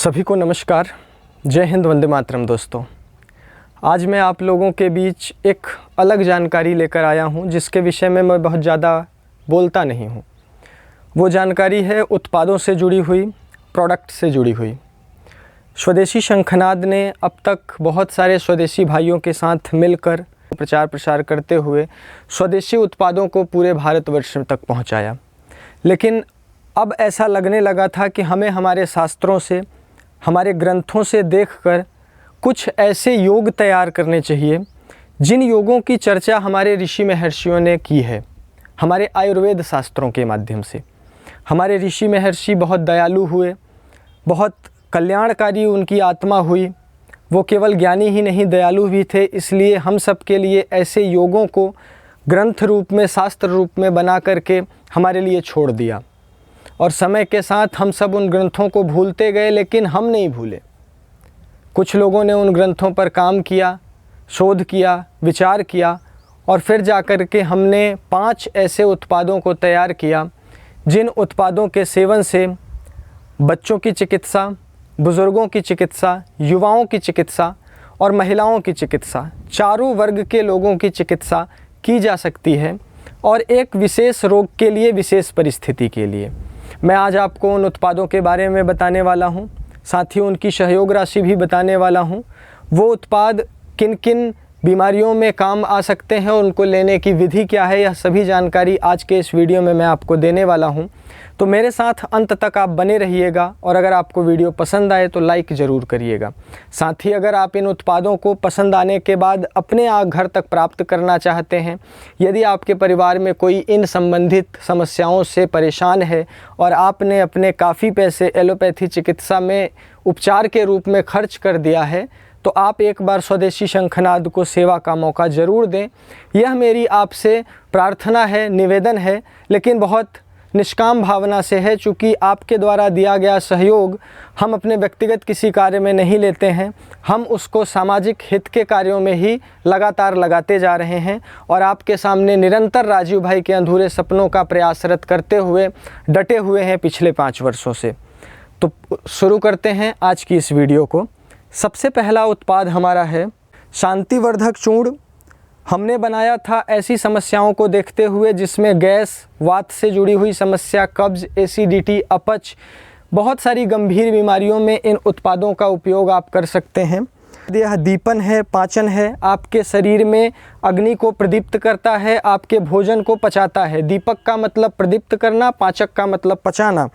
सभी को नमस्कार। जय हिंद, वंदे मातरम। दोस्तों, आज मैं आप लोगों के बीच एक अलग जानकारी लेकर आया हूं, जिसके विषय में मैं बहुत ज़्यादा बोलता नहीं हूं। वो जानकारी है उत्पादों से जुड़ी हुई, प्रोडक्ट से जुड़ी हुई। स्वदेशी शंखनाद ने अब तक बहुत सारे स्वदेशी भाइयों के साथ मिलकर प्रचार प्रसार करते हुए स्वदेशी उत्पादों को पूरे भारतवर्ष तक पहुंचाया। लेकिन अब ऐसा लगने लगा था कि हमें हमारे शास्त्रों से, हमारे ग्रंथों से देखकर कुछ ऐसे योग तैयार करने चाहिए जिन योगों की चर्चा हमारे ऋषि महर्षियों ने की है। हमारे आयुर्वेद शास्त्रों के माध्यम से हमारे ऋषि महर्षि बहुत दयालु हुए, बहुत कल्याणकारी उनकी आत्मा हुई। वो केवल ज्ञानी ही नहीं, दयालु भी थे। इसलिए हम सब के लिए ऐसे योगों को ग्रंथ रूप में, शास्त्र रूप में बना करके हमारे लिए छोड़ दिया। और समय के साथ हम सब उन ग्रंथों को भूलते गए, लेकिन हम नहीं भूले। कुछ लोगों ने उन ग्रंथों पर काम किया, शोध किया, विचार किया, और फिर जाकर के हमने 5 ऐसे उत्पादों को तैयार किया जिन उत्पादों के सेवन से बच्चों की चिकित्सा, बुज़ुर्गों की चिकित्सा, युवाओं की चिकित्सा और महिलाओं की चिकित्सा, चारों वर्ग के लोगों की चिकित्सा की जा सकती है, और एक विशेष रोग के लिए, विशेष परिस्थिति के लिए। मैं आज आपको उन उत्पादों के बारे में बताने वाला हूं, साथ ही उनकी सहयोग राशि भी बताने वाला हूं। वो उत्पाद किन किन बीमारियों में काम आ सकते हैं और उनको लेने की विधि क्या है, यह सभी जानकारी आज के इस वीडियो में मैं आपको देने वाला हूं। तो मेरे साथ अंत तक आप बने रहिएगा, और अगर आपको वीडियो पसंद आए तो लाइक ज़रूर करिएगा। साथ ही अगर आप इन उत्पादों को पसंद आने के बाद अपने आप घर तक प्राप्त करना चाहते हैं, यदि आपके परिवार में कोई इन संबंधित समस्याओं से परेशान है और आपने अपने काफ़ी पैसे एलोपैथी चिकित्सा में उपचार के रूप में खर्च कर दिया है, तो आप एक बार स्वदेशी शंखनाद को सेवा का मौका ज़रूर दें। यह मेरी आपसे प्रार्थना है, निवेदन है, लेकिन बहुत निष्काम भावना से है। चूँकि आपके द्वारा दिया गया सहयोग हम अपने व्यक्तिगत किसी कार्य में नहीं लेते हैं, हम उसको सामाजिक हित के कार्यों में ही लगातार लगाते जा रहे हैं, और आपके सामने निरंतर राजीव भाई के अधूरे सपनों का प्रयासरत करते हुए डटे हुए हैं पिछले 5 वर्षों से। तो शुरू करते हैं आज की इस वीडियो को। सबसे पहला उत्पाद हमारा है शांतिवर्धक चूर्ण। हमने बनाया था ऐसी समस्याओं को देखते हुए जिसमें गैस, वात से जुड़ी हुई समस्या, कब्ज, एसिडिटी, अपच, बहुत सारी गंभीर बीमारियों में इन उत्पादों का उपयोग आप कर सकते हैं। यह दीपन है, पाचन है, आपके शरीर में अग्नि को प्रदीप्त करता है, आपके भोजन को पचाता है। दीपक का मतलब प्रदीप्त करना, पाचक का मतलब पचाना।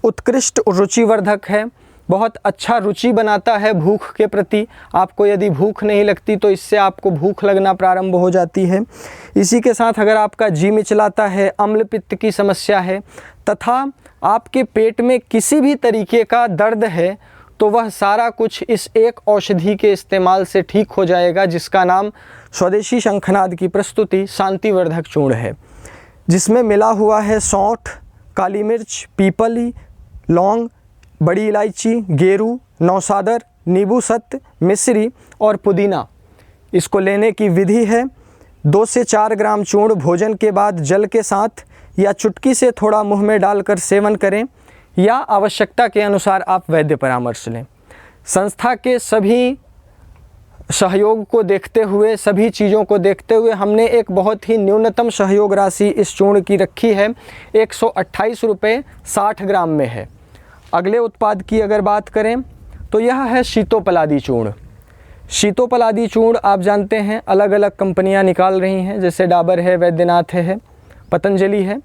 उत्कृष्ट रुचिवर्धक है, बहुत अच्छा रुचि बनाता है भूख के प्रति। आपको यदि भूख नहीं लगती तो इससे आपको भूख लगना प्रारंभ हो जाती है। इसी के साथ अगर आपका जी मिचलाता है, अम्ल पित्त की समस्या है, तथा आपके पेट में किसी भी तरीके का दर्द है, तो वह सारा कुछ इस एक औषधि के इस्तेमाल से ठीक हो जाएगा, जिसका नाम स्वदेशी शंखनाद की प्रस्तुति शांतिवर्धक चूर्ण है, जिसमें मिला हुआ है सौंठ, काली मिर्च, पीपली, लौंग, बड़ी इलायची, गेरू, नौसादर, नींबू सत्व, मिश्री और पुदीना। इसको लेने की विधि है 2 से 4 ग्राम चूर्ण भोजन के बाद जल के साथ या चुटकी से थोड़ा मुंह में डालकर सेवन करें, या आवश्यकता के अनुसार आप वैद्य परामर्श लें। संस्था के सभी सहयोग को देखते हुए, सभी चीज़ों को देखते हुए हमने एक बहुत ही न्यूनतम सहयोग राशि इस चूर्ण की रखी है। 128 रुपये 60 ग्राम में है। अगले उत्पाद की अगर बात करें तो यह है शीतोपलादी चूर्ण। शीतोपलादी चूर्ण आप जानते हैं अलग अलग कंपनियां निकाल रही हैं, जैसे डाबर है, वैद्यनाथ है, पतंजलि है।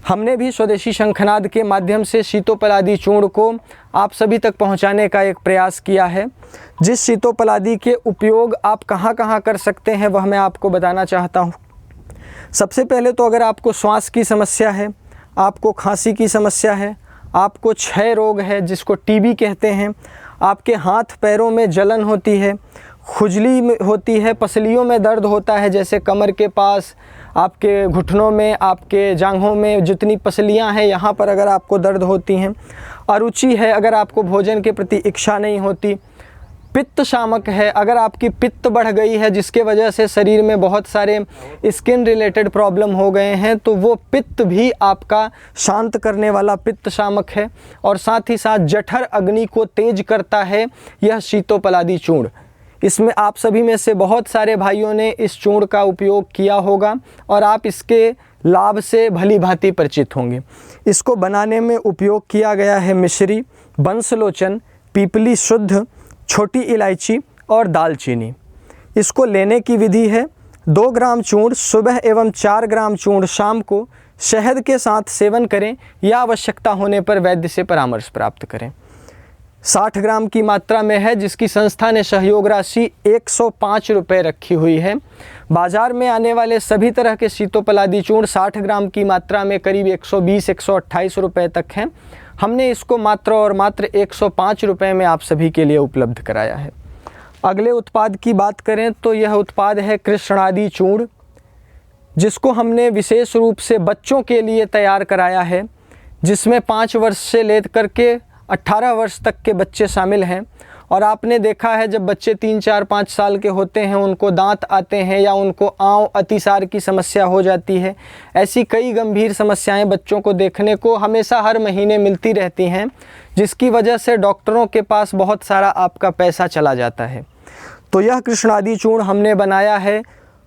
हमने भी स्वदेशी शंखनाद के माध्यम से शीतोपलादी चूर्ण को आप सभी तक पहुंचाने का एक प्रयास किया है। जिस शीतोपलादी के उपयोग आप कहां कहां कर सकते हैं वह मैं आपको बताना चाहता हूं। सबसे पहले तो अगर आपको श्वास की समस्या है, आपको खांसी की समस्या है, आपको क्षय रोग है जिसको टीबी कहते हैं, आपके हाथ पैरों में जलन होती है, खुजली होती है, पसलियों में दर्द होता है, जैसे कमर के पास, आपके घुटनों में, आपके जांघों में जितनी पसलियां हैं यहाँ पर अगर आपको दर्द होती हैं, अरुचि है, अगर आपको भोजन के प्रति इच्छा नहीं होती, पित्त शामक है। अगर आपकी पित्त बढ़ गई है जिसके वजह से शरीर में बहुत सारे स्किन रिलेटेड प्रॉब्लम हो गए हैं, तो वो पित्त भी आपका शांत करने वाला पित्त शामक है। और साथ ही साथ जठर अग्नि को तेज करता है यह शीतोपलादी चूर्ण। इसमें आप सभी में से बहुत सारे भाइयों ने इस चूर्ण का उपयोग किया होगा और आप इसके लाभ से भली भांति परिचित होंगे। इसको बनाने में उपयोग किया गया है मिश्री, बंसलोचन, पीपली शुद्ध, छोटी इलायची और दालचीनी। इसको लेने की विधि है 2 ग्राम चूर्ण सुबह एवं 4 ग्राम चूर्ण शाम को शहद के साथ सेवन करें या आवश्यकता होने पर वैद्य से परामर्श प्राप्त करें। 60 ग्राम की मात्रा में है, जिसकी संस्था ने सहयोग राशि 105 रुपये रखी हुई है। बाज़ार में आने वाले सभी तरह के शीतोपलादी चूर्ण 60 ग्राम की मात्रा में करीब 120-128 रुपये तक हैं। हमने इसको मात्र और मात्र 105 रुपये में आप सभी के लिए उपलब्ध कराया है। अगले उत्पाद की बात करें तो यह उत्पाद है कृष्णादि चूर्ण, जिसको हमने विशेष रूप से बच्चों के लिए तैयार कराया है, जिसमें 5 वर्ष से लेकर के 18 वर्ष तक के बच्चे शामिल हैं। और आपने देखा है जब बच्चे 3, 4, 5 साल के होते हैं उनको दांत आते हैं या उनको आंव अतिसार की समस्या हो जाती है। ऐसी कई गंभीर समस्याएं बच्चों को देखने को हमेशा हर महीने मिलती रहती हैं, जिसकी वजह से डॉक्टरों के पास बहुत सारा आपका पैसा चला जाता है। तो यह कृष्णादि चूर्ण हमने बनाया है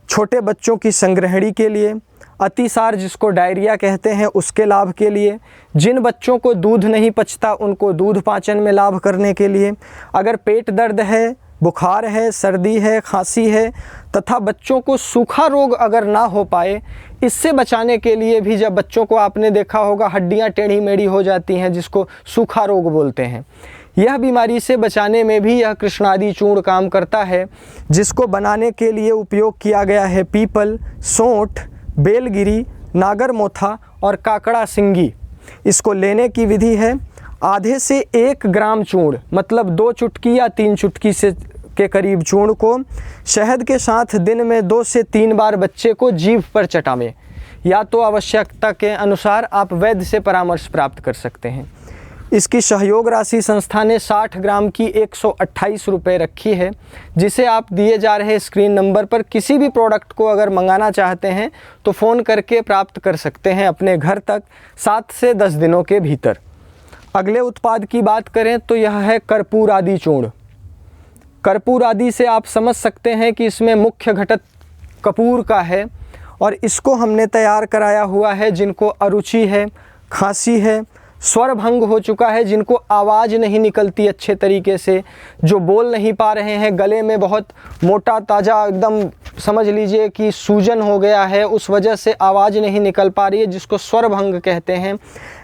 छोटे बच्चों की संग्रहणी के लिए, अतिसार जिसको डायरिया कहते हैं उसके लाभ के लिए, जिन बच्चों को दूध नहीं पचता उनको दूध पाचन में लाभ करने के लिए, अगर पेट दर्द है, बुखार है, सर्दी है, खांसी है, तथा बच्चों को सूखा रोग अगर ना हो पाए इससे बचाने के लिए भी, जब बच्चों को आपने देखा होगा हड्डियां टेढ़ी मेढ़ी हो जाती हैं जिसको सूखा रोग बोलते हैं, यह बीमारी से बचाने में भी यह कृष्णादि चूर्ण काम करता है, जिसको बनाने के लिए उपयोग किया गया है पीपल, सोंठ, बेलगिरी, नागरमोथा और काकड़ा सिंगी। इसको लेने की विधि है आधे से 1 ग्राम चूर्ण, मतलब 2 चुटकी या 3 चुटकी से के करीब चूर्ण को शहद के साथ दिन में 2 से 3 बार बच्चे को जीभ पर चटावें, या तो आवश्यकता के अनुसार आप वैद्य से परामर्श प्राप्त कर सकते हैं। इसकी सहयोग राशि संस्था ने 60 ग्राम की 128 रुपये रखी है, जिसे आप दिए जा रहे स्क्रीन नंबर पर किसी भी प्रोडक्ट को अगर मंगाना चाहते हैं तो फ़ोन करके प्राप्त कर सकते हैं अपने घर तक 7 से 10 दिनों के भीतर। अगले उत्पाद की बात करें तो यह है कर्पूर आदि चूर्ण। कर्पूर आदि से आप समझ सकते हैं कि इसमें मुख्य घटक कपूर का है, और इसको हमने तैयार कराया हुआ है जिनको अरुचि है, खांसी है, स्वर भंग हो चुका है, जिनको आवाज़ नहीं निकलती अच्छे तरीके से, जो बोल नहीं पा रहे हैं, गले में बहुत मोटा ताज़ा एकदम समझ लीजिए कि सूजन हो गया है, उस वजह से आवाज़ नहीं निकल पा रही है, जिसको स्वर भंग कहते हैं।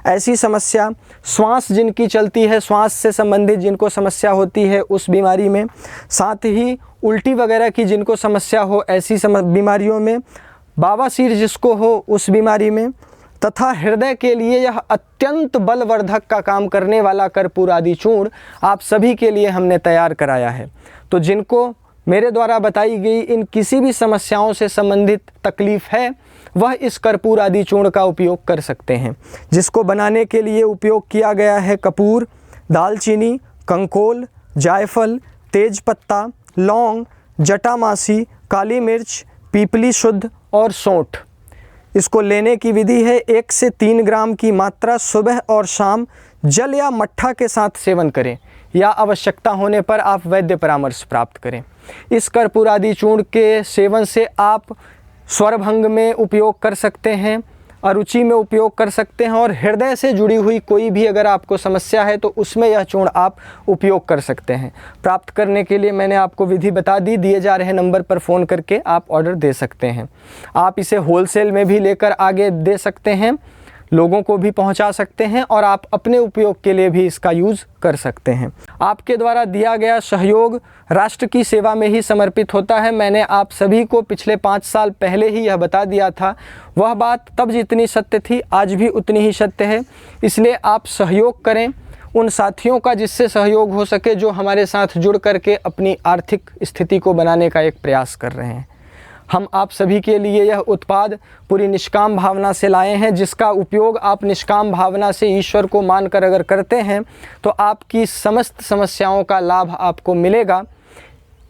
ऐसी समस्या, श्वास जिनकी चलती है, श्वास से संबंधित जिनको समस्या होती है उस बीमारी में, साथ ही उल्टी वगैरह की जिनको समस्या हो ऐसी बीमारियों में, बवासीर जिसको हो उस बीमारी में, तथा हृदय के लिए यह अत्यंत बलवर्धक का काम करने वाला कर्पूर आदि चूर्ण आप सभी के लिए हमने तैयार कराया है। तो जिनको मेरे द्वारा बताई गई इन किसी भी समस्याओं से संबंधित तकलीफ़ है वह इस कर्पूर आदि चूर्ण का उपयोग कर सकते हैं, जिसको बनाने के लिए उपयोग किया गया है कपूर, दालचीनी, कंकोल, जायफल, तेजपत्ता, लौंग, जटामासी, काली मिर्च, पीपली शुद्ध और सौंठ। इसको लेने की विधि है 1 से 3 ग्राम की मात्रा सुबह और शाम जल या मट्ठा के साथ सेवन करें, या आवश्यकता होने पर आप वैद्य परामर्श प्राप्त करें। इस कर्पूर आदि चूर्ण के सेवन से आप स्वरभंग में उपयोग कर सकते हैं, अरुचि में उपयोग कर सकते हैं, और हृदय से जुड़ी हुई कोई भी अगर आपको समस्या है तो उसमें यह चूर्ण आप उपयोग कर सकते हैं। प्राप्त करने के लिए मैंने आपको विधि बता दी, दिए जा रहे नंबर पर फ़ोन करके आप ऑर्डर दे सकते हैं। आप इसे होलसेल में भी लेकर आगे दे सकते हैं, लोगों को भी पहुंचा सकते हैं, और आप अपने उपयोग के लिए भी इसका यूज़ कर सकते हैं। आपके द्वारा दिया गया सहयोग राष्ट्र की सेवा में ही समर्पित होता है। मैंने आप सभी को पिछले 5 साल पहले ही यह बता दिया था, वह बात तब जितनी सत्य थी आज भी उतनी ही सत्य है। इसलिए आप सहयोग करें उन साथियों का जिससे सहयोग हो सके, जो हमारे साथ जुड़ करके अपनी आर्थिक स्थिति को बनाने का एक प्रयास कर रहे हैं। हम आप सभी के लिए यह उत्पाद पूरी निष्काम भावना से लाए हैं, जिसका उपयोग आप निष्काम भावना से ईश्वर को मानकर अगर करते हैं तो आपकी समस्त समस्याओं का लाभ आपको मिलेगा।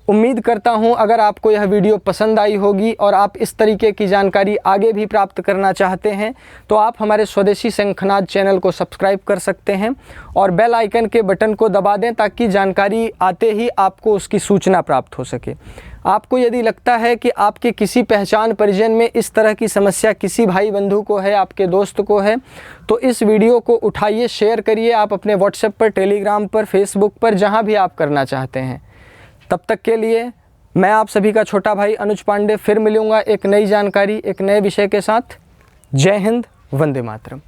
उम्मीद करता हूं अगर आपको यह वीडियो पसंद आई होगी और आप इस तरीके की जानकारी आगे भी प्राप्त करना चाहते हैं तो आप हमारे स्वदेशी शंखनाद चैनल को सब्सक्राइब कर सकते हैं और बेल आइकन के बटन को दबा दें ताकि जानकारी आते ही आपको उसकी सूचना प्राप्त हो सके। आपको यदि लगता है कि आपके किसी पहचान परिजन में इस तरह की समस्या किसी भाई बंधु को है, आपके दोस्त को है, तो इस वीडियो को उठाइए, शेयर करिए आप अपने व्हाट्सएप पर, टेलीग्राम पर, फेसबुक पर, जहां भी आप करना चाहते हैं। तब तक के लिए मैं आप सभी का छोटा भाई अनुज पांडे फिर मिलूँगा एक नई जानकारी, एक नए विषय के साथ। जय हिंद, वंदे मातरम।